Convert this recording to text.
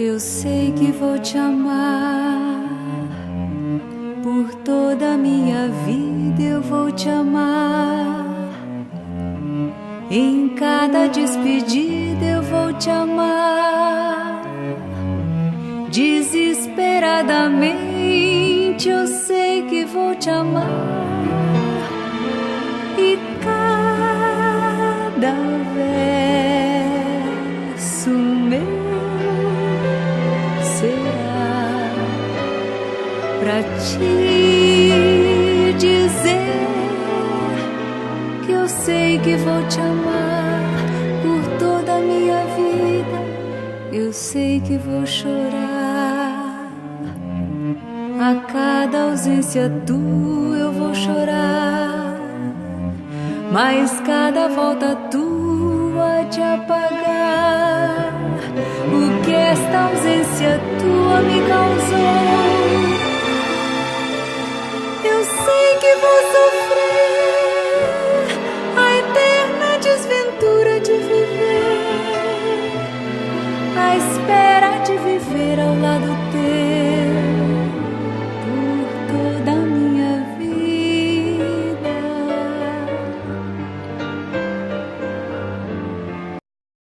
Eu sei que vou te amar, por toda a minha vida eu vou te amar. Em cada despedida eu vou te amar. Desesperadamente eu sei que vou te amar. E cada verso meu será pra te dizer que eu sei que vou te amar por toda a minha vida. Eu sei que vou chorar a cada ausência tua, eu vou chorar, mas cada volta tua de apagar o que esta ausência tua me causou.